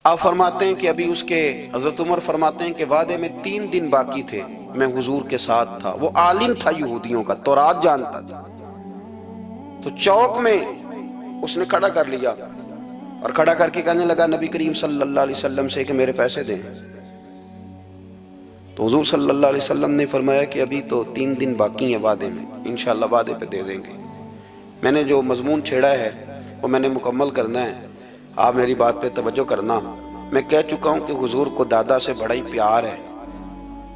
آپ فرماتے ہیں کہ ابھی اس کے حضرت عمر فرماتے ہیں کہ وعدے میں 3 دن باقی تھے، میں حضور کے ساتھ تھا، وہ عالم تھا یہودیوں کا، تورات جانتا تھا، تو چوک میں اس نے کھڑا کر لیا اور کھڑا کر کے کہنے لگا نبی کریم صلی اللہ علیہ وسلم سے کہ میرے پیسے دیں۔ تو حضور صلی اللہ علیہ وسلم نے فرمایا کہ ابھی تو 3 دن باقی ہیں وعدے میں، انشاءاللہ وعدے پہ دے دیں گے۔ میں نے جو مضمون چھیڑا ہے وہ میں نے مکمل کرنا ہے، آپ میری بات پہ توجہ کرنا۔ میں کہہ چکا ہوں کہ حضور کو دادا سے بڑا ہی پیار ہے۔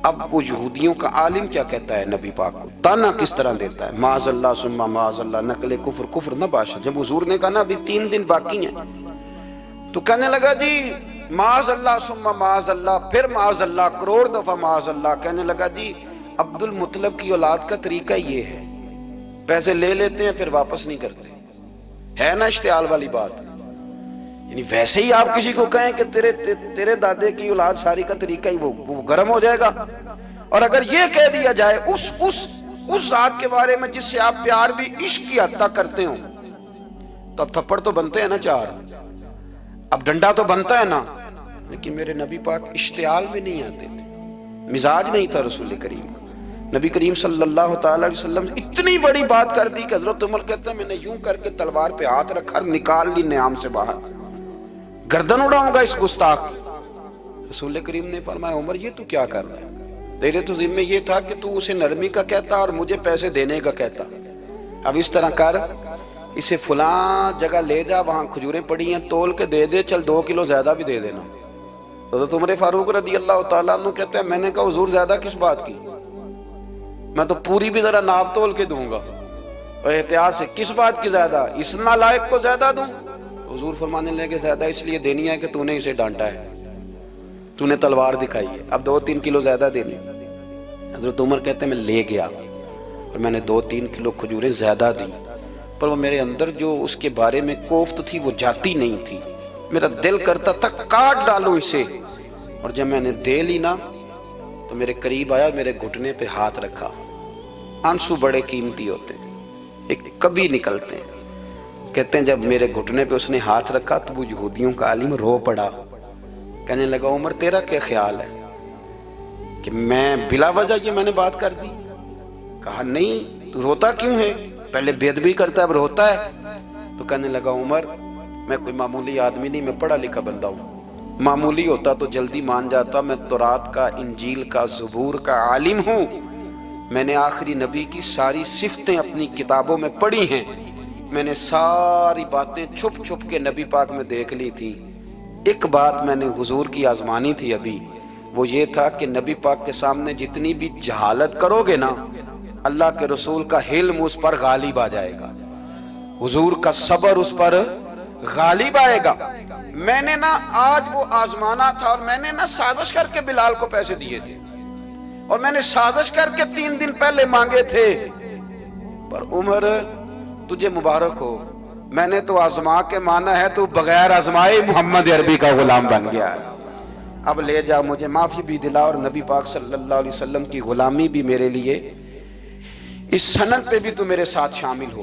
اب وہ یہودیوں کا عالم کیا کہتا ہے نبی پاک کو، تانا کس طرح دیتا ہے، معاذ اللہ ثم معاذ اللہ، نقل کفر کفر نہ باشا۔ جب حضور نے کہا نا ابھی 3 دن باقی ہیں تو کہنے لگا جی معاذ اللہ ثم معاذ اللہ، پھر معاذ اللہ، کروڑ دفعہ معاذ اللہ۔ کہنے لگا جی عبد المطلب کی اولاد کا طریقہ یہ ہے، پیسے لے لیتے ہیں پھر واپس نہیں کرتے، ہے نا اشتعال والی بات۔ یعنی ویسے ہی آپ کسی کو کہیں کہ تیرے دادے کی اولاد شاری کا طریقہ ہی وہ گرم ہو جائے گا، اور اگر یہ کہہ دیا جائے اس ذات کے بارے میں جس سے آپ پیار بھی عشق کی حد تک کرتے ہوں، تو اب تھپڑ تو بنتے ہیں نا 4، اب ڈنڈا تو بنتا ہے نا۔ لیکن میرے نبی پاک اشتعال میں نہیں آتے تھے، مزاج نہیں تھا رسول کریم کا۔ نبی کریم صلی اللہ تعالی علیہ وسلم اتنی بڑی بات کر دی کہ حضرت عمر کہتے ہیں میں نے یوں کر کے تلوار پہ ہاتھ رکھا اور نکال لی نیام سے باہر، گردن اڑاؤں گا اس گستاخ۔ رسول کریم نے فرمایا عمر یہ تو کیا کر رہا ہے، تیرے تو ذمہ یہ تھا کہ تو اسے نرمی کا کہتا اور مجھے پیسے دینے کا کہتا۔ اب اس طرح کر، اسے فلاں جگہ لے جا، وہاں کھجوریں پڑی ہیں تول کے دے دے، چل 2 کلو زیادہ بھی دے دینا۔ حضرت عمر فاروق رضی اللہ تعالیٰ عنہ کہتے ہیں میں نے کہا حضور زیادہ کس بات کی، میں تو پوری بھی ذرا ناپ تول کے دوں گا، اور احتیاط سے کس بات کی زیادہ، اس نالائق کو زیادہ دوں؟ حضور فرمانے لگے زیادہ اس لیے دینی ہے کہ تو نے اسے ڈانٹا ہے، تو نے تلوار دکھائی ہے، اب 2-3 کلو زیادہ دینی۔ حضرت عمر کہتے ہیں میں لے گیا اور میں نے 2-3 کلو کھجوریں زیادہ دی، پر وہ میرے اندر جو اس کے بارے میں کوفت تھی وہ جاتی نہیں تھی، میرا دل کرتا تھا کاٹ ڈالوں اسے، اور جب میں نے دے لی نا تو میرے قریب آیا، میرے گھٹنے پہ ہاتھ رکھا۔ آنسو بڑے قیمتی ہوتے ہیں، ایک کبھی نکلتے ہیں۔ کہتے ہیں جب میرے گھٹنے پہ اس نے ہاتھ رکھا تو وہ یہودیوں کا عالم رو پڑا، کہنے لگا عمر تیرا کیا خیال ہے کہ میں بلا وجہ یہ میں نے بات کر دی؟ کہا نہیں، تو روتا کیوں ہے، پہلے بے ادبی کرتا ہے اب روتا ہے۔ تو کہنے لگا عمر میں کوئی معمولی آدمی نہیں، میں پڑھا لکھا بندہ ہوں، معمولی ہوتا تو جلدی مان جاتا، میں تورات کا، انجیل کا، زبور کا عالم ہوں، میں نے آخری نبی کی ساری صفتیں اپنی کتابوں میں پڑھی ہیں، میں نے ساری باتیں چھپ چھپ کے نبی پاک میں دیکھ لی تھی۔ ایک بات میں نے حضور کی آزمانی تھی ابھی، وہ یہ تھا کہ نبی پاک کے سامنے جتنی بھی جہالت کرو گے نا، اللہ کے رسول کا حلم اس پر غالب آ جائے گا، حضور کا صبر اس پر غالب آئے گا۔ میں نے نا آج وہ آزمانا تھا، اور میں نے نا سازش کر کے بلال کو پیسے دیے تھے، اور میں نے سازش کر کے 3 دن پہلے مانگے تھے، پر عمر تجھے مبارک ہو، میں نے تو آزما کے مانا ہے، تو بغیر آزمائے محمد عربی کا غلام بن گیا ہے، اب لے جا، مجھے معافی بھی دلا، اور نبی پاک صلی اللہ علیہ وسلم کی غلامی بھی میرے لیے اس سند پہ بھی تو میرے ساتھ شامل ہو۔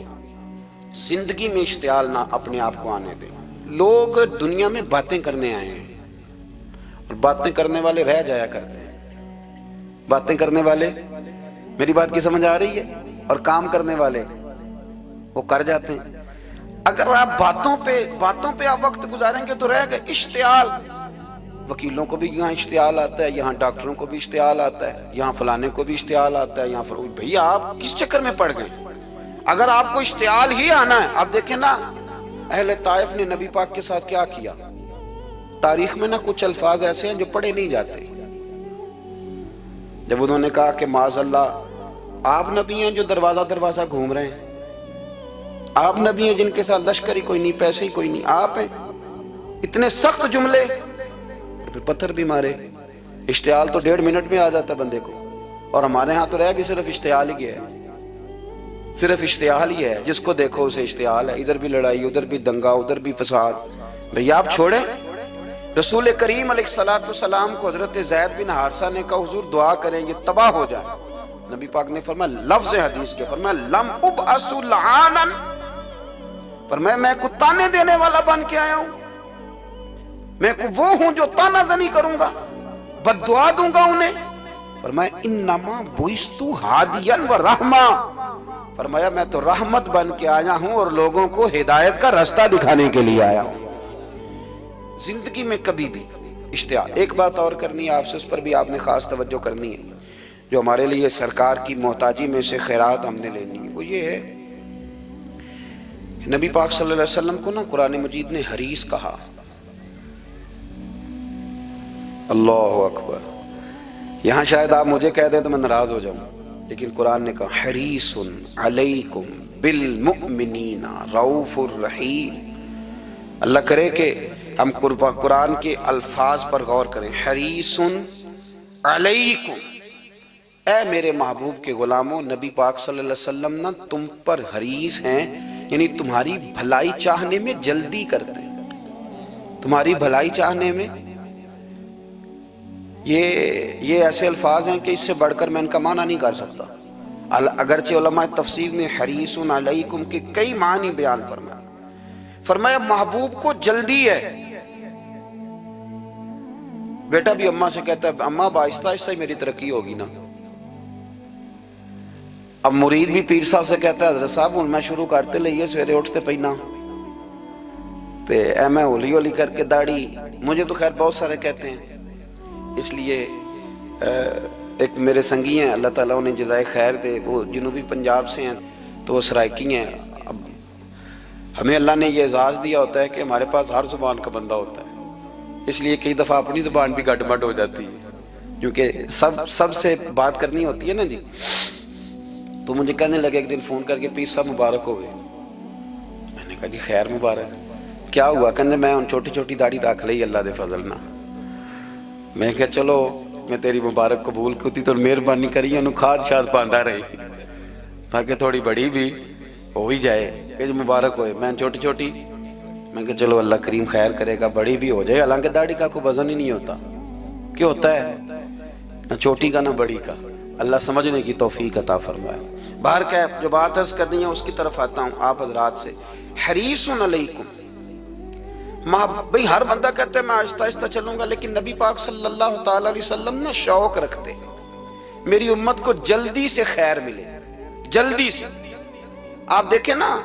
زندگی میں اشتعال نہ اپنے آپ کو آنے دیں۔ لوگ دنیا میں باتیں کرنے آئے ہیں، اور باتیں کرنے والے رہ جایا کرتے ہیں، باتیں کرنے والے، میری بات کی سمجھ آ رہی ہے، اور کام کرنے والے وہ کر جاتے ہیں۔ اگر آپ باتوں پہ آپ وقت گزاریں گے تو رہ گئے۔ اشتعال، وکیلوں کو بھی یہاں اشتعال آتا ہے، یہاں ڈاکٹروں کو بھی اشتعال آتا ہے، یہاں فلانے کو بھی اشتعال آتا ہے، یہاں بھئی آپ کس چکر میں پڑ گئے؟ اگر آپ کو اشتعال ہی آنا ہے، آپ دیکھیں نا اہل طائف نے نبی پاک کے ساتھ کیا کیا۔ تاریخ میں نا کچھ الفاظ ایسے ہیں جو پڑھے نہیں جاتے۔ جب انہوں نے کہا کہ معاذ اللہ، آپ نبی ہیں جو دروازہ گھوم رہے ہیں، آپ نبی ہیں جن کے ساتھ لشکر ہی کوئی نہیں، پیسے ہی کوئی نہیں، آپ ہیں، اتنے سخت جملے، پھر پتھر بھی مارے۔ اشتعال تو 1.5 منٹ میں آ جاتا بندے کو، اور ہمارے ہاں تو رہ بھی صرف اشتعال ہی ہے، صرف اشتعال ہی ہے، جس کو دیکھو اسے اشتعال ہے، ادھر بھی لڑائی، ادھر بھی دنگا، ادھر بھی فساد۔ بھئی آپ چھوڑیں۔ رسول کریم علیہ السلام کو حضرت زید بن حارثہ نے کہا حضور دعا کریں یہ تباہ ہو جائے، نبی پاک نے فرمایا لفظ حدیث کے، فرمایا لم ابعث لعانا، فرمایا میں کو تانے دینے والا بن کے آیا ہوں؟ میں وہ ہوں جو تانا زنی کروں گا، بد دعا دوں گا انہیں؟ فرمایا انما بعثتُ ہادیا و رحمہ، فرمایا میں تو رحمت بن کے آیا ہوں اور لوگوں کو ہدایت کا راستہ دکھانے کے لیے آیا ہوں۔ زندگی میں کبھی بھی اشتہار۔ ایک بات اور کرنی ہے آپ سے، اس پر بھی آپ نے خاص توجہ کرنی ہے، جو ہمارے لیے سرکار کی محتاجی میں سے خیرات ہم نے لینی ہے، وہ یہ ہے کہ نبی پاک صلی اللہ علیہ وسلم کو نا قرآن مجید نے حریص کہا۔ اللہ اکبر۔ یہاں شاید آپ مجھے کہہ دیں تو میں ناراض ہو جاؤں، لیکن قرآن نے کہا حریص علیکم بالمؤمنین رؤوف الرحیم۔ اللہ کرے کہ ہم قرآن کے الفاظ پر غور کریں۔ حریص علیکم، اے میرے محبوب کے غلاموں، نبی پاک صلی اللہ علیہ وسلم نا تم پر حریص ہیں، یعنی تمہاری بھلائی چاہنے میں جلدی کرتے ہیں، تمہاری بھلائی چاہنے میں۔ یہ ایسے الفاظ ہیں کہ اس سے بڑھ کر میں ان کا معنی نہیں کر سکتا، اگرچہ علماء تفسیر نے حریص علیکم کے کئی معنی بیان فرمائے۔ فرمایا محبوب کو جلدی ہے۔ بیٹا بھی اماں سے کہتا ہے اماں آہستہ آہستہ ہی میری ترقی ہوگی نا۔ اب مرید بھی پیر صاحب سے کہتا ہے حضرت صاحب ہوں میں شروع کرتے لئیے سویرے اٹھتے پہنا تے اے میں ہولی ہولی کر کے داڑھی، مجھے تو خیر بہت سارے کہتے ہیں، اس لیے ایک میرے سنگی ہیں اللہ تعالیٰ انہیں جزائے خیر دے، وہ جنوبی پنجاب سے ہیں تو وہ سرائکی ہیں۔ اب ہمیں اللہ نے یہ اعزاز دیا ہوتا ہے کہ ہمارے پاس ہر زبان کا بندہ ہوتا ہے، اس لیے کئی دفعہ اپنی زبان بھی گڈ مڈ ہو جاتی ہے، کیونکہ سب سے بات کرنی ہوتی ہے نا جی۔ تو مجھے کہنے لگے ایک دن فون کر کے پیر صاحب مبارک ہو گئے۔ میں نے کہا جی خیر مبارک، کیا ہوا؟ کہنے میں ان چھوٹی چھوٹی داڑھی رکھ لئی اللہ دے فضل نہ۔ میں کہا چلو میں تیری مبارک قبول کیتی تو مہربانی کری انہوں کھاد شاد باندھا رہی تاکہ تھوڑی بڑی بھی ہو ہی جائے کہ مبارک ہوئے۔ میں چھوٹی چھوٹی، میں کہا چلو اللہ کریم خیر کرے گا بڑی بھی ہو جائے، حالانکہ داڑھی کا کوئی وزن ہی نہیں ہوتا، کیا ہوتا ہے نہ چھوٹی کا نہ بڑی کا، اللہ سمجھنے کی توفیق عطا فرمائے۔ باہر کا جو بات عرض کرنی ہے اس کی طرف آتا ہوں آپ حضرات سے۔ حریص علیکم، بھئی ہر بندہ کہتا ہے میں آہستہ آہستہ چلوں گا، لیکن نبی پاک صلی اللہ تعالیٰ علیہ وسلم نے شوق رکھتے میری امت کو جلدی سے خیر ملے، جلدی سے۔ آپ دیکھیں نا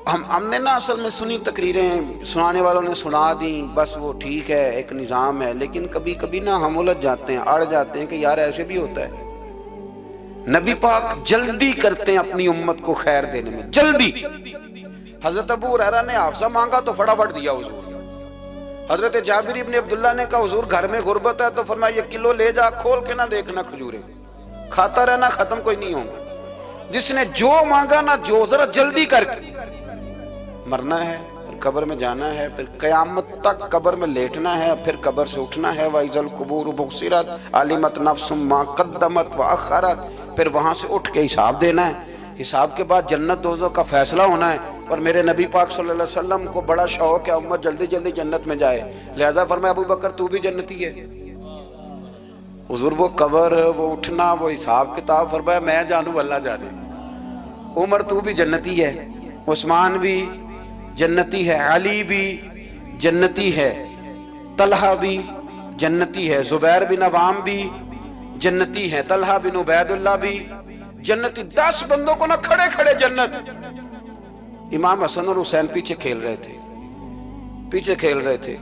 ہم نے نا اصل میں سنی تقریریں، سنانے والوں نے سنا دیں، بس وہ ٹھیک ہے ایک نظام ہے، لیکن کبھی کبھی نا ہم الجھ جاتے ہیں، اڑ جاتے ہیں کہ یار ایسے بھی ہوتا ہے۔ نبی پاک جلدی کرتے ہیں اپنی امت کو خیر دینے میں، جلدی۔ حضرت ابو ہریرہ نے حافظہ مانگا تو فٹافٹ دیا حضور۔ حضرت جابر ابن عبداللہ نے کہا حضور گھر میں غربت ہے تو فرمایا یہ کلو لے جا، کھول کے نہ دیکھنا کھجوریں، کھاتا رہنا ختم کوئی نہیں ہوگا۔ جس نے جو مانگا نا جو ذرا جلدی کر کے، مرنا ہے پھر قبر میں جانا ہے، پھر قیامت تک قبر میں لیٹنا ہے، پھر قبر سے اٹھنا ہے۔ وَإِذَا الْقُبُورُ بُعْثِرَتْ عَلِمَتْ نَفْسٌ مَا قَدَّمَتْ وَأَخَّرَتْ، پھر وہاں سے اٹھ کے حساب دینا ہے، حساب کے بعد جنت دوزخ کا فیصلہ ہونا ہے۔ اور میرے نبی پاک صلی اللہ علیہ وسلم کو بڑا شوق ہے امت جلدی جلدی جنت میں جائے، لہذا فرمایا ابو بکر تو بھی جنتی ہے۔ حضور وہ قبر، وہ اٹھنا، وہ حساب کتاب، فرمایا میں جانوں اللہ جانے۔ عمر تو بھی جنتی ہے، عثمان بھی جنتی ہے، علی بھی جنتی ہے، طلحہ بھی جنتی ہے، زبیر بن عوام بھی جنتی ہے، طلحہ بن عبید اللہ بھی جنتی۔ 10 بندوں کو نہ کھڑے کھڑے جنت۔ امام حسن اور حسین پیچھے کھیل رہے تھے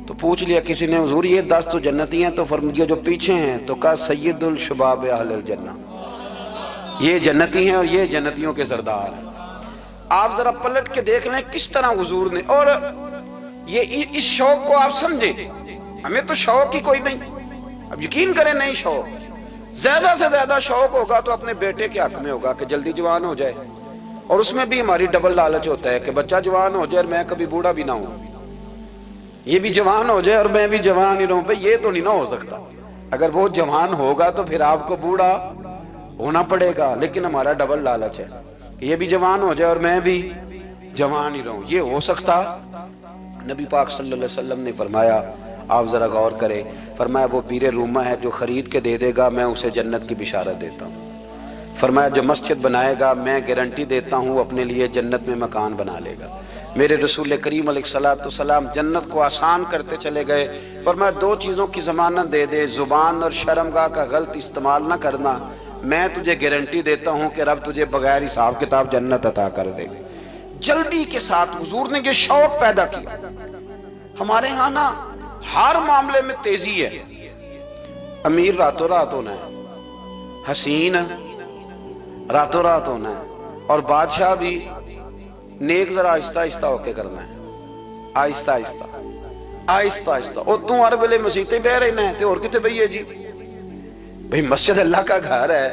تو پوچھ لیا کسی نے حضور یہ 10 تو جنتی ہیں، تو فرمایا جو پیچھے ہیں، تو کہا سید الشباب اہل الجنہ، یہ جنتی ہیں اور یہ جنتیوں کے سردار ہیں۔ آپ ذرا پلٹ کے دیکھ لیں کس طرح حضور نے، اور یہ اس شوق کو آپ سمجھیں، ہمیں تو شوق ہی کوئی نہیں، اب یقین کریں نہیں شوق، زیادہ سے زیادہ شوق ہوگا تو اپنے بیٹے کے حق میں ہوگا کہ جلدی جوان ہو جائے، اور اس میں بھی ہماری ڈبل لالچ ہوتا ہے کہ بچہ جوان ہو جائے اور میں کبھی بوڑھا بھی نہ ہوں، یہ بھی جوان ہو جائے اور میں بھی جوان ہی رہوں، بھئی یہ تو نہیں نہ ہو سکتا۔ اگر وہ جوان ہوگا تو پھر آپ کو بوڑھا ہونا پڑے گا، لیکن ہمارا ڈبل لالچ ہے کہ یہ بھی جوان ہو جائے اور میں بھی جوان ہی رہوں، یہ ہو سکتا؟ نبی پاک صلی اللہ علیہ وسلم نے فرمایا، آپ ذرا غور کریں، فرمایا وہ پیر رومہ ہے جو خرید کے دے دے گا میں اسے جنت کی بشارت دیتا ہوں۔ فرمایا جو مسجد بنائے گا میں گارنٹی دیتا ہوں اپنے لیے جنت میں مکان بنا لے گا۔ میرے رسول کریم علیہ السلام جنت کو آسان کرتے چلے گئے، فرمایا دو چیزوں کی ضمانت دے دے، زبان اور شرمگاہ کا غلط استعمال نہ کرنا، میں تجھے گارنٹی دیتا ہوں کہ رب تجھے بغیر حساب کتاب جنت عطا کر دے گا۔ جلدی کے ساتھ حضور نے یہ شوق پیدا کیا۔ ہمارے ہاں نا ہر معاملے میں تیزی ہے، امیر راتوں رات ہونا ہے، حسین راتوں رات ہونا ہے، اور بادشاہ بھی نیک ذرا آہستہ آہستہ ہو کے کرنا ہے، آہستہ آہستہ آہستہ آہستہ۔ اور تو ہر ویلے مسیطے بہ رہنا ہے تے اور کتے بھئی ہے جی؟ بھئی مسجد اللہ کا گھر ہے،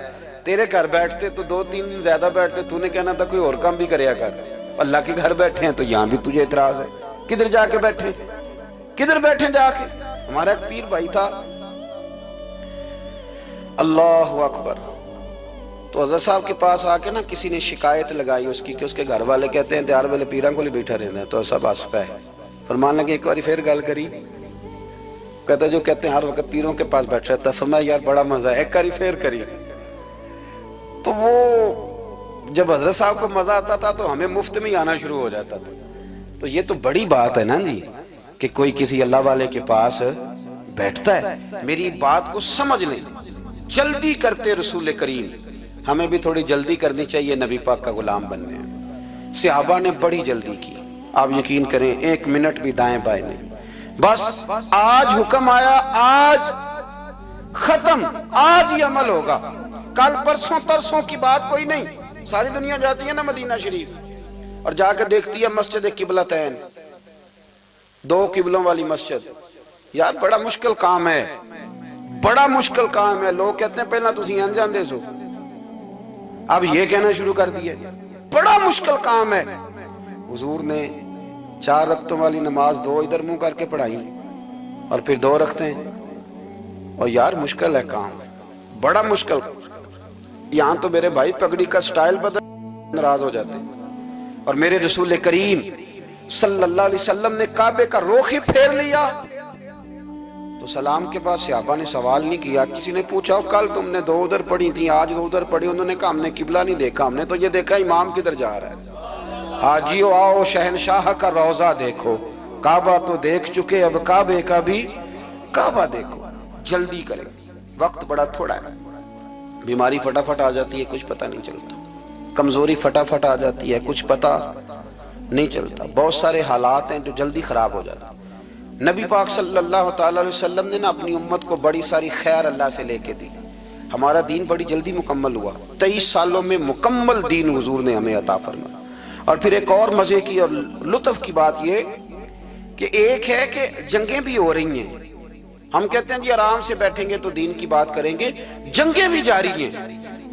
تیرے گھر بیٹھتے تو 2-3 دن زیادہ بیٹھتے، تو نے کہنا تھا کوئی اور کام بھی کریا کر، اللہ کے گھر بیٹھے ہیں تو یہاں بھی تجھے اعتراض ہے، کدھر جا کے بیٹھے، کدھر بیٹھے جا کے؟ ہمارا ایک پیر بھائی تھا، اللہ اکبر، تو حضرت صاحب کے پاس آ کے نا کسی نے شکایت لگائی اس کی کہ اس کے گھر والے کہتے ہیں تیار والے پیران کو لے بیٹھا رہنا ہے، تو سب آس پہ فرمان لگے ایک باری پھر گل کری، کہتا جو کہتے ہیں ہر وقت پیروں کے پاس بیٹھ رہتا، فرمایا یار بڑا مزہ ہے، ایک باری پھر کری۔ تو وہ جب حضرت صاحب کو مزہ آتا تھا تو ہمیں مفت میں آنا شروع ہو جاتا تھا۔ تو یہ تو بڑی بات ہے نا جی کہ کوئی کسی اللہ والے کے پاس بیٹھتا ہے۔ میری بات کو سمجھ لیں، جلدی کرتے رسول کریم، ہمیں بھی تھوڑی جلدی کرنی چاہیے نبی پاک کا غلام بننے ہیں۔ صحابہ نے بڑی جلدی کی، آپ یقین کریں 1 منٹ بھی دائیں بائیں نہیں، بس آج حکم آیا، آج ختم، آج ہی عمل ہوگا، کل پرسوں کی بات کوئی نہیں۔ ساری دنیا جاتی ہے نا مدینہ شریف اور جا کے دیکھتی ہے مسجد قبلتین، 2 قبلوں والی مسجد، یار بڑا مشکل کام ہے، بڑا مشکل کام ہے۔ لوگ کہتے ہیں پہلا تسی انجان دے سو، اب یہ کہنا شروع کر دیا بڑا مشکل کام ہے۔ حضور نے 4 رکعتوں والی نماز 2 ادھر منہ کر کے پڑھائی اور پھر 2 رکھتے ہیں، اور یار مشکل ہے کام، بڑا مشکل۔ یہاں تو میرے بھائی پگڑی کا سٹائل بدل ناراض ہو جاتے ہیں، اور میرے رسول کریم صلی اللہ علیہ وسلم نے کعبے کا رخ ہی پھیر لیا تو سلام کے بعد صحابہ نے سوال نہیں کیا۔ کسی نے پوچھا کل تم نے 2 ادھر پڑھی تھی، آج 2 ادھر پڑھی، انہوں نے کہا ہم نے قبلہ نہیں دیکھا، ہم نے تو یہ دیکھا امام کدھر جا رہا ہے۔ حاجیو آؤ شہنشاہ کا روضہ دیکھو، کعبہ تو دیکھ چکے اب کعبے کا بھی کعبہ دیکھو۔ جلدی کریں، وقت بڑا تھوڑا ہے، بیماری فٹافٹ آ جاتی ہے کچھ پتہ نہیں چلتا، کمزوری فٹافٹ آ جاتی ہے کچھ پتہ نہیں چلتا، بہت سارے حالات ہیں جو جلدی خراب ہو جاتے ہیں۔ نبی پاک صلی اللہ تعالیٰ علیہ وسلم نے نا اپنی امت کو بڑی ساری خیر اللہ سے لے کے دی، ہمارا دین بڑی جلدی مکمل ہوا، 23 سالوں میں مکمل دین حضور نے ہمیں عطا فرمایا۔ اور پھر ایک اور مزے کی اور لطف کی بات یہ کہ ایک ہے کہ جنگیں بھی ہو رہی ہیں، ہم کہتے ہیں جی آرام سے بیٹھیں گے تو دین کی بات کریں گے، جنگیں بھی جاری ہیں،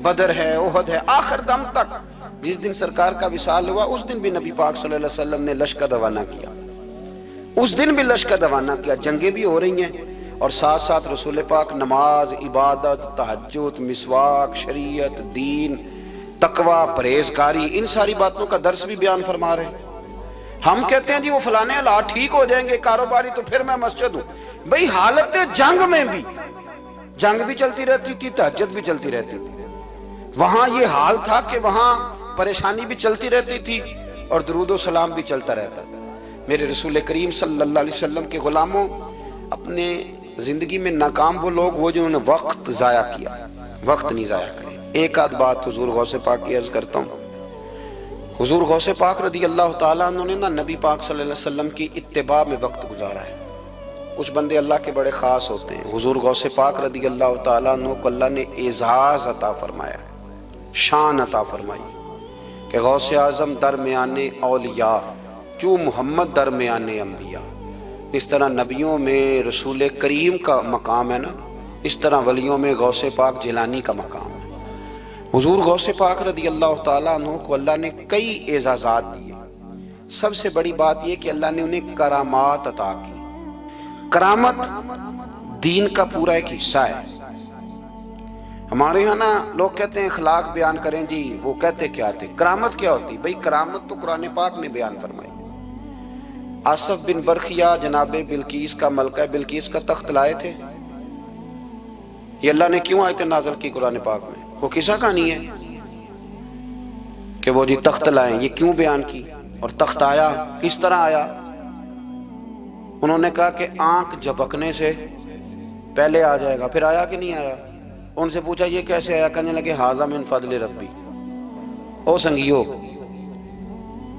بدر ہے، احد ہے، آخر دم تک۔ جس دن سرکار کا وصال ہوا اس دن بھی نبی پاک صلی اللہ علیہ وسلم نے لشکر روانہ کیا، اس دن بھی لشکر روانہ کیا، جنگیں بھی ہو رہی ہیں، اور ساتھ ساتھ رسول پاک نماز، عبادت، تہجد، مسواک، شریعت، دین، تقوی، پرہیزگاری، ان ساری باتوں کا درس بھی بیان فرما رہے ہیں۔ ہم کہتے ہیں جی وہ فلانے حالات ٹھیک ہو جائیں گے کاروباری تو پھر میں مسجد ہوں، بھئی حالت جنگ میں بھی جنگ بھی چلتی رہتی تھی، تہجد بھی چلتی رہتی تھی، وہاں یہ حال تھا کہ وہاں پریشانی بھی چلتی رہتی تھی اور درود و سلام بھی چلتا رہتا تھا۔ میرے رسول کریم صلی اللہ علیہ وسلم کے غلاموں، اپنے زندگی میں ناکام وہ لوگ وہ جنہوں نے وقت ضائع کیا، وقت نہیں ضائع کرے۔ ایک آدھ بات حضور غوث پاک کی عرض کرتا ہوں، حضور غوث پاک رضی اللہ تعالیٰ عنہ نے نا نبی پاک صلی اللہ علیہ وسلم کی اتباع میں وقت گزارا ہے۔ کچھ بندے اللہ کے بڑے خاص ہوتے ہیں، حضور غوث پاک رضی اللہ تعالیٰ عنہ کو اللہ نے اعزاز عطا فرمایا، شان عطا فرمائی کہ غوث اعظم درمیان اولیاء جو محمد درمیان انبیاء۔ اس طرح نبیوں میں رسول کریم کا مقام ہے نا، اس طرح ولیوں میں غوث پاک جیلانی کا مقام ہے۔ حضور غوث پاک رضی اللہ تعالیٰ عنہ کو اللہ نے کئی اعزازات دیے، سب سے بڑی بات یہ کہ اللہ نے انہیں کرامات عطا کی۔ کرامت دین کا پورا ایک حصہ ہے۔ ہمارے یہاں نا لوگ کہتے ہیں اخلاق بیان کریں جی، وہ کہتے کیا تھے، کرامت کیا ہوتی؟ بھئی کرامت تو قرآن پاک نے بیان فرمائی۔ آصف بن برخیہ جناب بلقیس کا ملکہ بلقیس کا تخت لائے تھے، یہ اللہ نے کیوں آیت نازل کی قرآن پاک میں؟ وہ قصہ کہانی ہے کہ وہ جی تخت لائیں، یہ کیوں بیان کی؟ اور تخت آیا کس طرح آیا؟ انہوں نے کہا کہ آنکھ جھپکنے سے پہلے آ جائے گا. پھر آیا کہ نہیں آیا؟ ان سے پوچھا یہ کیسے آیا؟ کہنے لگے ھذا من فضل ربی. او سنگیو،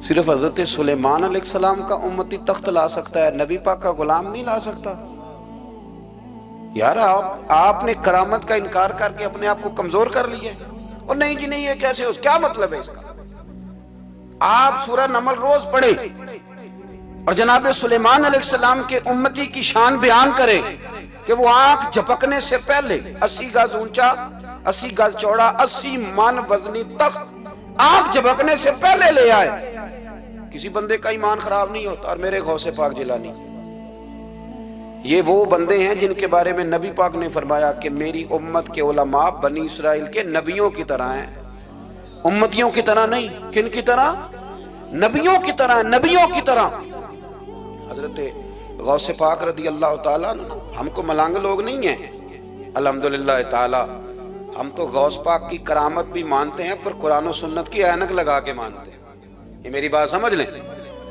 صرف حضرت سلیمان علیہ السلام کا امتی تخت لا سکتا ہے، نبی پاک کا غلام نہیں لا سکتا؟ یار آپ نے کرامت کا انکار کر کے اپنے آپ کو کمزور کر لیا. اور نہیں جی نہیں، یہ کیسے ہو؟ کیا مطلب ہے اس کا؟ آپ سورہ نمل روز پڑھیں اور جناب سلیمان علیہ السلام کے امتی کی شان بیان کریں کہ وہ آنکھ جھپکنے سے پہلے 80 گز اونچا، 80 گز چوڑا، 80 من وزنی تخت آنکھ جھپکنے سے پہلے لے آئے. کسی بندے کا ایمان خراب نہیں ہوتا. اور میرے غوث پاک جیلانی، یہ وہ بندے ہیں جن کے بارے میں نبی پاک نے فرمایا کہ میری امت کے علماء بنی اسرائیل کے نبیوں کی طرح ہیں، امتیوں کی طرح نہیں. کن کی طرح؟ نبیوں کی طرح، نبیوں کی طرح. حضرت غوث پاک رضی اللہ تعالیٰ عنہ ہم کو ملانگ لوگ نہیں ہیں الحمدللہ تعالیٰ. ہم تو غوث پاک کی کرامت بھی مانتے ہیں پر قرآن و سنت کی اینک لگا کے مانتے ہیں. یہ میری بات سمجھ لیں.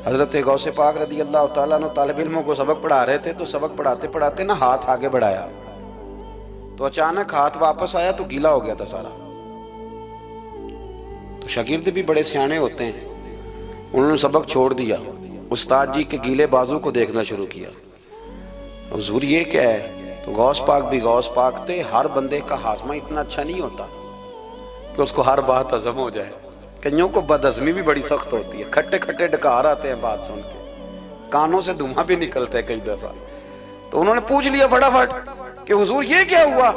حضرت غوث پاک رضی اللہ تعالیٰ عنہ طالب علموں کو سبق پڑھا رہے تھے، تو سبق پڑھاتے پڑھاتے نا ہاتھ آگے بڑھایا تو اچانک ہاتھ واپس آیا تو گیلا ہو گیا تھا سارا. تو شاگرد بھی بڑے سیانے ہوتے ہیں، انہوں نے سبق چھوڑ دیا، استاد جی کے گیلے بازو کو دیکھنا شروع کیا. حضور یہ کیا ہے؟ تو غوث پاک بھی غوث پاک تھے. ہر بندے کا ہاضمہ اتنا اچھا نہیں ہوتا کہ اس کو ہر بات ہضم ہو جائے. کئیوں کو بد ہضمی بھی بڑی سخت ہوتی ہے، کھٹے کھٹے ڈکار آتے ہیں بات سن کے، کانوں سے دھواں بھی نکلتا ہے کئی دفعہ. تو انہوں نے پوچھ لیا فٹافٹ کہ حضور یہ کیا ہوا؟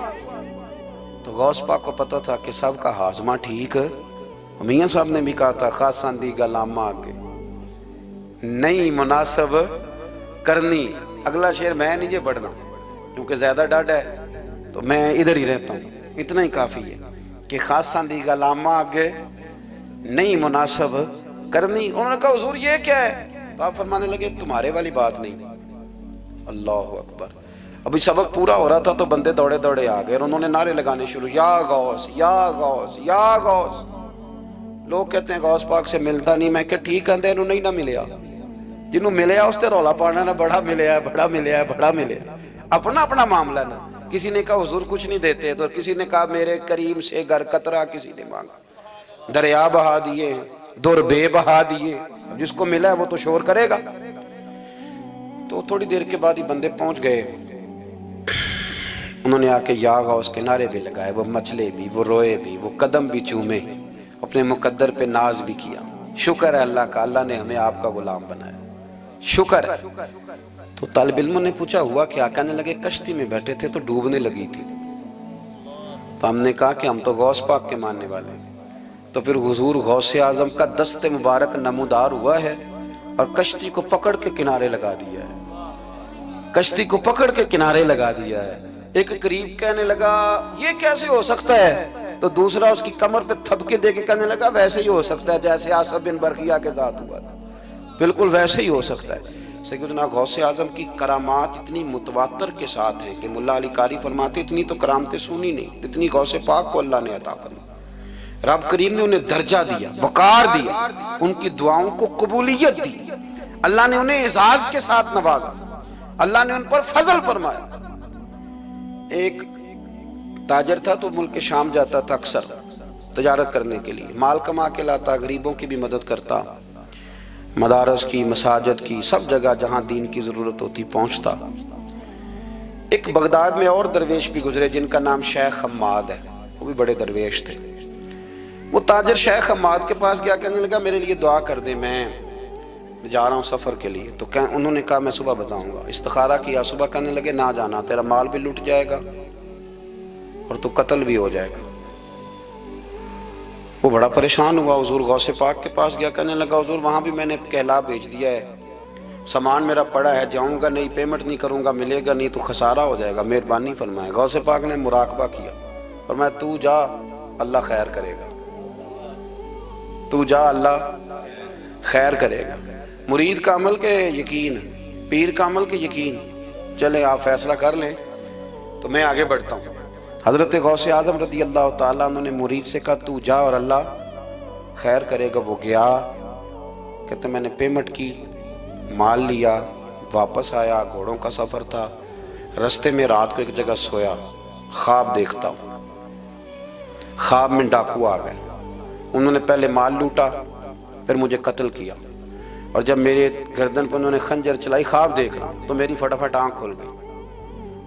تو غوث پاک کو پتا تھا کہ سب کا ہاضمہ ٹھیک ہے. میاں صاحب نے بھی کہا تھا خاصاں دی گلامہ آگے نہیں مناسب کرنی. اگلا شعر میں نہیں یہ پڑھنا کیونکہ زیادہ ڈاڈ ہے تو میں ادھر ہی رہتا ہوں. اتنا ہی کافی ہے کہ خاصاں دی گلامہ آگے نہیں مناسب کرنی. انہوں نے کہا حضور یہ کیا ہے؟ تو آپ فرمانے لگے تمہارے والی بات نہیں. اللہ اکبر. ابھی سبق پورا ہو رہا تھا تو بندے دوڑے دوڑے آ گئے اور انہوں نے نعرے لگانے شروع، یا غوث یا غوث یا غوث. لوگ کہتے ہیں غوث پاک سے ملتا نہیں. میں کہ ٹھیک کہتے ہیں انہوں نہیں نہ ملیا، جنہوں ملیا اس تے رولا پانا نہ بڑا ملیا ہے بڑا ملیا ہے بڑا ملیا. اپنا اپنا معاملہ نا. کسی نے کہا حضور کچھ نہیں دیتے تو کسی نے کہا میرے کریم سے گر قطرہ کسی نے مانگا، دریا بہا دیے، در بے بہا دیے. جس کو ملا ہے وہ تو شور کرے گا. تو تھوڑی دیر کے بعد ہی بندے پہنچ گئے. انہوں نے آ کے یا غوث کے نعرے بھی لگائے، وہ مچلے بھی، وہ روئے بھی، وہ قدم بھی چومے، اپنے مقدر پہ ناز بھی کیا. شکر ہے اللہ کا، اللہ نے ہمیں آپ کا غلام بنایا، شکر ہے. تو طالب علموں نے پوچھا ہوا کیا؟ کہنے لگے کشتی میں بیٹھے تھے تو ڈوبنے لگی تھی. تو ہم نے کہا کہ ہم تو غوث پاک کے ماننے والے ہیں. تو پھر حضور غوث اعظم کا دست مبارک نمودار ہوا ہے اور کشتی کو پکڑ کے کنارے لگا دیا ہے، کشتی کو پکڑ کے کنارے لگا دیا ہے. ایک قریب کہنے لگا یہ کیسے ہو سکتا ہے؟ تو دوسرا اس کی کمر پہ تھپکے دے کے کہنے لگا ویسے ہی ہو سکتا ہے جیسے آصف بن برقیہ کے ساتھ ہوا تھا، بالکل ویسے ہی ہو سکتا ہے. سیدنا غوث اعظم کی کرامات اتنی متواتر کے ساتھ ہیں کہ ملا علی قاری فرماتے اتنی تو کرامتیں سنی نہیں جتنی غوث پاک کو اللہ نے عطا فرمائی. رب کریم نے انہیں درجہ دیا، وقار دیا، ان کی دعاؤں کو قبولیت دی. اللہ نے انہیں اعزاز کے ساتھ نوازا، اللہ نے ان پر فضل فرمایا. ایک تاجر تھا تو ملک شام جاتا تھا اکثر تجارت کرنے کے لیے، مال کما کے لاتا، غریبوں کی بھی مدد کرتا، مدارس کی، مساجد کی، سب جگہ جہاں دین کی ضرورت ہوتی پہنچتا. ایک بغداد میں اور درویش بھی گزرے جن کا نام شیخ حماد ہے، وہ بھی بڑے درویش تھے. وہ تاجر شیخ حماد کے پاس گیا، کہنے لگا میرے لیے دعا کر دے، میں جا رہا ہوں سفر کے لیے. تو انہوں نے کہا میں صبح بتاؤں گا. استخارہ کیا صبح، کہنے لگے نہ جانا، تیرا مال بھی لٹ جائے گا اور تو قتل بھی ہو جائے گا. وہ بڑا پریشان ہوا، حضور غوث پاک کے پاس گیا، کہنے لگا حضور وہاں بھی میں نے کہلا بھیج دیا ہے، سامان میرا پڑا ہے، جاؤں گا نہیں، پیمنٹ نہیں کروں گا، ملے گا نہیں تو خسارہ ہو جائے گا، مہربانی فرمائے. غوث پاک نے مراقبہ کیا اور میں تو جا اللہ خیر کرے گا، تو جا اللہ خیر کرے گا. مرید کا عمل کے یقین، پیر کا عمل کے یقین. چلے آپ فیصلہ کر لیں تو میں آگے بڑھتا ہوں. حضرت غوث اعظم رضی اللہ تعالیٰ عنہ نے مرید سے کہا تو جا اور اللہ خیر کرے گا. وہ گیا کہتے میں نے پیمنٹ کی، مال لیا، واپس آیا، گھوڑوں کا سفر تھا، رستے میں رات کو ایک جگہ سویا، خواب دیکھتا ہوں، خواب میں ڈاکو آ گئے، انہوں نے پہلے مال لوٹا، پھر مجھے قتل کیا، اور جب میرے گردن پر انہوں نے خنجر چلائی، خواب دیکھ رہا ہوں تو میری فٹافٹ آنکھ کھل گئی،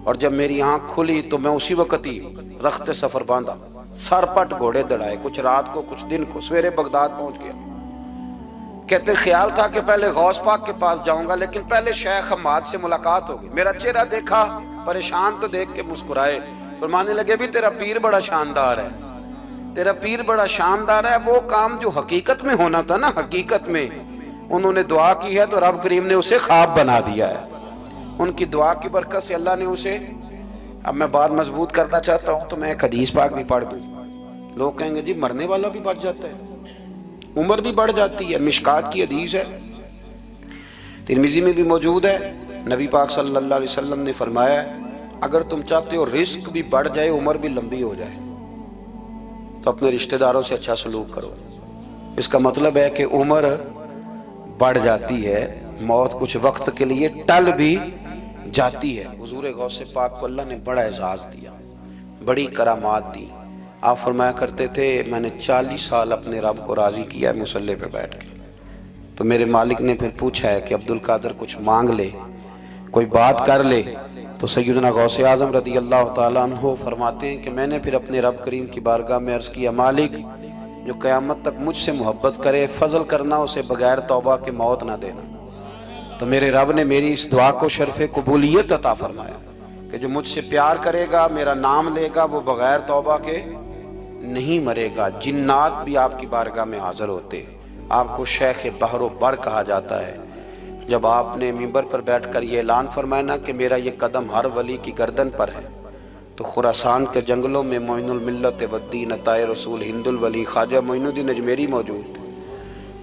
اور جب میری آنکھ کھلی تو میں اسی وقت ہی رخت سفر باندھا، سر پٹ گھوڑے دڑائے، کچھ رات کو کچھ دن کو، سویرے بغداد پہنچ گیا۔ کہتے خیال تھا کہ پہلے غوث پاک کے پاس جاؤں گا، لیکن پہلے شیخ حماد سے ملاقات ہوگی۔ میرا چہرہ دیکھا، پریشان تو دیکھ کے مسکرائے، فرمانے لگے بھی تیرا پیر بڑا شاندار ہے، تیرا پیر بڑا شاندار ہے، وہ کام جو حقیقت میں ہونا تھا نا، حقیقت میں انہوں نے دعا کی ہے تو رب کریم نے اسے خواب بنا دیا ہے۔ ان کی دعا کی برکت سے اللہ نے اسے، اب میں بات مضبوط کرنا چاہتا ہوں تو میں ایک حدیث پاک بھی پڑھ دوں۔ لوگ کہیں گے جی مرنے والا بھی بڑھ جاتا ہے، عمر بھی بڑھ جاتی ہے، مشکات کی حدیث ہے، ترمذی میں بھی موجود ہے، نبی پاک صلی اللہ علیہ وسلم نے فرمایا ہے اگر تم چاہتے ہو رزق بھی بڑھ جائے، عمر بھی لمبی ہو جائے، تو اپنے رشتہ داروں سے اچھا سلوک کرو۔ اس کا مطلب ہے کہ عمر بڑھ جاتی ہے، موت کچھ وقت کے لیے ٹل بھی جاتی ہے۔ حضور غوث پاک کو اللہ نے بڑا اعزاز دیا، بڑی کرامات دی۔ آپ فرمایا کرتے تھے میں نے 40 سال اپنے رب کو راضی کیا ہے مصلی پہ بیٹھ کے۔ تو میرے مالک نے پھر پوچھا ہے کہ عبدالقادر کچھ مانگ لے، کوئی بات کر لے، تو سیدنا غوث اعظم رضی اللہ تعالیٰ عنہ فرماتے ہیں کہ میں نے پھر اپنے رب کریم کی بارگاہ میں عرض کیا مالک جو قیامت تک مجھ سے محبت کرے، فضل کرنا اسے بغیر توبہ کے موت نہ دینا۔ تو میرے رب نے میری اس دعا کو شرف قبولیت عطا فرمایا کہ جو مجھ سے پیار کرے گا، میرا نام لے گا، وہ بغیر توبہ کے نہیں مرے گا۔ جنات بھی آپ کی بارگاہ میں حاضر ہوتے، آپ کو شیخ بحر و بر کہا جاتا ہے۔ جب آپ نے منبر پر بیٹھ کر یہ اعلان فرمایا نا کہ میرا یہ قدم ہر ولی کی گردن پر ہے، تو خراسان کے جنگلوں میں معین الملت والدین عطائے رسول ہند الولی خواجہ معین الدین اجمیری موجود تھے،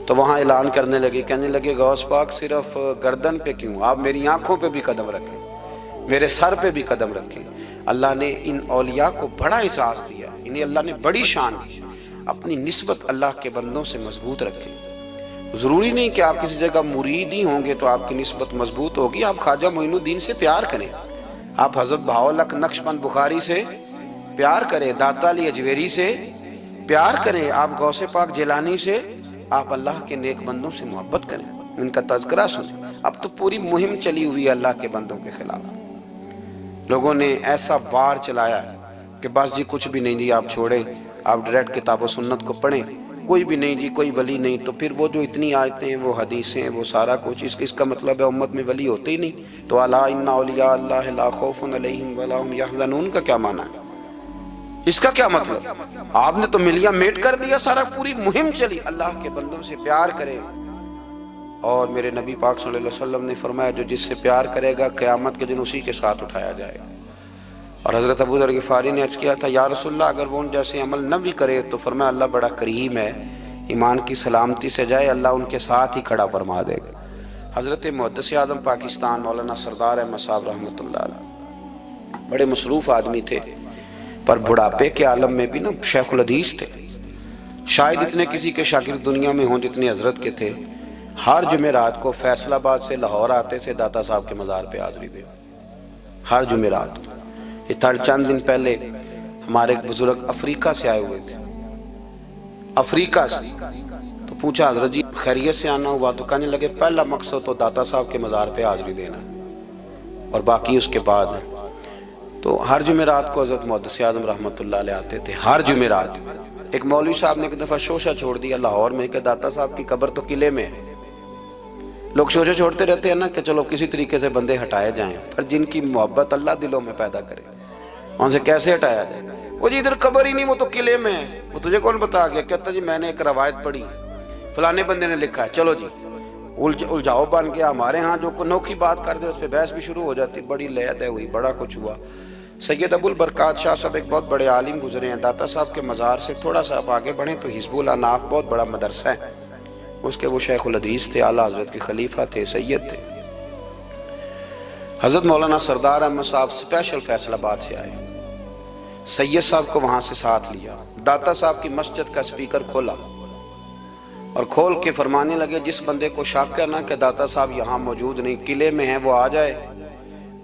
تو وہاں اعلان کرنے لگے، کہنے لگے غوث پاک صرف گردن پہ کیوں، آپ میری آنکھوں پہ بھی قدم رکھیں، میرے سر پہ بھی قدم رکھیں۔ اللہ نے ان اولیاء کو بڑا اعزاز دیا، انہیں اللہ نے بڑی شان دی۔ اپنی نسبت اللہ کے بندوں سے مضبوط رکھیں۔ ضروری نہیں کہ آپ کسی جگہ مرید ہی ہوں گے تو آپ کی نسبت مضبوط ہوگی، آپ خواجہ معین الدین سے پیار کریں، آپ حضرت بہاءالحق نقشبند بخاری سے پیار کریں، داتا علی اجویری سے پیار کریں، آپ غوث پاک جیلانی سے، آپ اللہ کے نیک بندوں سے محبت کریں، ان کا تذکرہ سنیں۔ اب تو پوری مہم چلی ہوئی ہے اللہ کے بندوں کے خلاف، لوگوں نے ایسا وار چلایا کہ بس جی کچھ بھی نہیں جی، آپ چھوڑیں، آپ ڈائریکٹ کتاب و سنت کو پڑھیں، کوئی بھی نہیں جی، کوئی ولی نہیں، تو پھر وہ جو اتنی آیتیں ہیں، وہ حدیثیں ہیں، وہ سارا کچھ، اس کا مطلب ہے امت میں ولی ہوتے ہی نہیں۔ تو الا ان اولیاء اللہ لا خوف علیہم ولا هم یحزنون کا کیا معنی ہے؟ اس کا کیا مطلب؟ آپ نے تو ملیاں میٹ کر دیا، سارا پوری مہم چلی، اللہ کے بندوں سے پیار کریں۔ اور میرے نبی پاک صلی اللہ علیہ وسلم نے فرمایا جو جس سے پیار کرے گا قیامت کے دن اسی کے ساتھ اٹھایا جائے گا۔ اور حضرت ابو ذر غفاری نے عرض کیا تھا یا رسول اللہ اگر وہ ان جیسے عمل نہ بھی کرے تو فرمایا اللہ بڑا کریم ہے، ایمان کی سلامتی سے جائے اللہ ان کے ساتھ ہی کھڑا فرما دے گا۔ حضرت محدث اعظم پاکستان مولانا سردار احمد صاحب رحمۃ اللہ علیہ بڑے مصروف آدمی تھے، پر بڑھاپے کے عالم میں بھی نا شیخ الحدیث تھے، شاید اتنے کسی کے شاگرد دنیا میں ہوں جتنے حضرت کے تھے۔ ہر جمعرات کو فیصل آباد سے لاہور آتے تھے داتا صاحب کے مزار پہ حاضری دے، ہر جمعرات۔ یہ چند دن پہلے ہمارے ایک بزرگ افریقہ سے آئے ہوئے تھے، افریقہ سے، تو پوچھا حضرت جی خیریت سے آنا ہوا؟ تو کہنے لگے پہلا مقصد تو داتا صاحب کے مزار پہ حاضری دینا اور باقی اس کے بعد ہے۔ تو ہر جمعرات کو حضرت محدث اعظم رحمۃ اللہ علیہ آتے تھے، ہر جمعرات۔ ایک مولوی صاحب نے ایک دفعہ شوشہ چھوڑ دیا لاہور میں کہ داتا صاحب کی قبر تو قلعے میں ہے، لوگ شوشے چھوڑتے رہتے ہیں نا کہ چلو کسی طریقے سے بندے ہٹائے جائیں، پر جن کی محبت اللہ دلوں میں پیدا کرے ان سے کیسے ہٹایا جائے؟ وہ جی ادھر قبر ہی نہیں، وہ تو قلعے میں ہے، وہ تجھے کون بتا گیا؟ کہتا جی میں نے ایک روایت پڑھی، فلانے بندے نے لکھا ہے، چلو جی الجھاؤ بن گیا۔ ہمارے ہاں جو انوکھی بات کر دے اس پہ بحث بھی شروع ہو جاتی، بڑی لے دے ہوئی، بڑا کچھ ہوا۔ سید ابو البرکات شاہ صاحب ایک بہت بڑے عالم گزرے ہیں، داتا صاحب کے مزار سے تھوڑا سا آپ آگے بڑھیں تو حزب الاناف بہت بڑا مدرسہ ہے، اس کے وہ شیخ الحدیث تھے، اعلیٰ حضرت کے خلیفہ تھے، سید تھے۔ حضرت مولانا سردار احمد صاحب اسپیشل فیصل آباد سے آئے، سید صاحب کو وہاں سے ساتھ لیا، داتا صاحب کی مسجد کا سپیکر کھولا اور کھول کے فرمانے لگے جس بندے کو شک ہے نا کہ داتا صاحب یہاں موجود نہیں، قلعے میں ہیں، وہ آ جائے،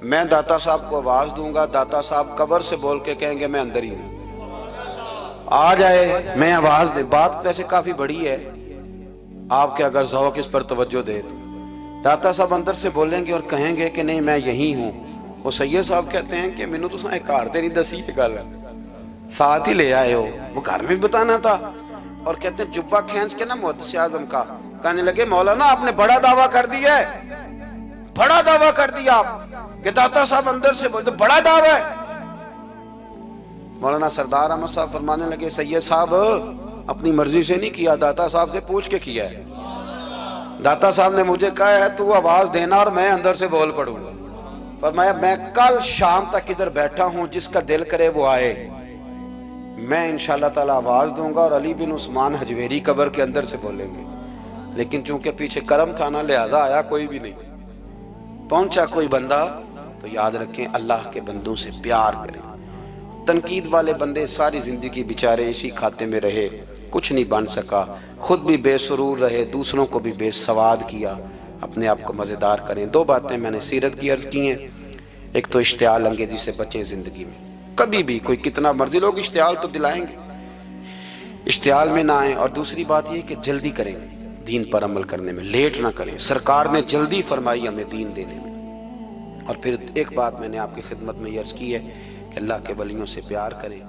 میں داتا صاحب کو آواز دوں گا، داتا صاحب قبر سے بول کے کہیں گے میں اندر ہی ہوں، آ جائے، میں آواز دے۔ بات ویسے کافی بڑی ہے، آپ کے اگر ذوق اس پر توجہ دے تو داتا صاحب اندر سے بولیں گے اور کہیں گے کہ نہیں میں یہی ہوں۔ وہ سید صاحب کہتے ہیں کہ مینوں تساں ایک گھر تے نہیں دسی یہ گل، ساتھ ہی لے آئے ہو، وہ گھر میں بھی بتانا تھا۔ اور کہتے ہیں جبہ کھینچ کے نا محدث اعظم کا، کہنے لگے مولانا آپ نے بڑا دعویٰ کر دیا ہے، بڑا دعویٰ کر دیا آپ کہ داتا صاحب اندر سے بولتے، بڑا دعویٰ ہے۔ مولانا سردار احمد صاحب فرمانے لگے سید صاحب اپنی مرضی سے نہیں کیا، داتا صاحب سے پوچھ کے کیا ہے، داتا صاحب نے مجھے کہا ہے تو آواز دینا اور میں اندر سے بول پڑوں گا۔ فرمایا میں کل شام تک ادھر بیٹھا ہوں، جس کا دل کرے وہ آئے، میں انشاءاللہ تعالی آواز دوں گا اور علی بن عثمان حجویری قبر کے اندر سے بولیں گے، لیکن چونکہ پیچھے کرم تھا نا لہذا آیا کوئی بھی نہیں، پہنچا کوئی بندہ۔ تو یاد رکھیں اللہ کے بندوں سے پیار کریں۔ تنقید والے بندے ساری زندگی بیچارے اسی کھاتے میں رہے، کچھ نہیں بن سکا، خود بھی بے سرور رہے، دوسروں کو بھی بے سواد کیا، اپنے آپ کو مزیدار کریں۔ دو باتیں میں نے سیرت کی عرض کی ہیں، ایک تو اشتعال انگیزی سے بچیں زندگی میں، کبھی بھی کوئی کتنا مرضی لوگ اشتعال تو دلائیں گے، اشتعال میں نہ آئیں۔ اور دوسری بات یہ کہ جلدی کریں دین پر عمل کرنے میں، لیٹ نہ کریں، سرکار نے جلدی فرمائی ہمیں دین دینے میں۔ اور پھر ایک بات میں نے آپ کی خدمت میں عرض کی ہے کہ اللہ کے ولیوں سے پیار کریں۔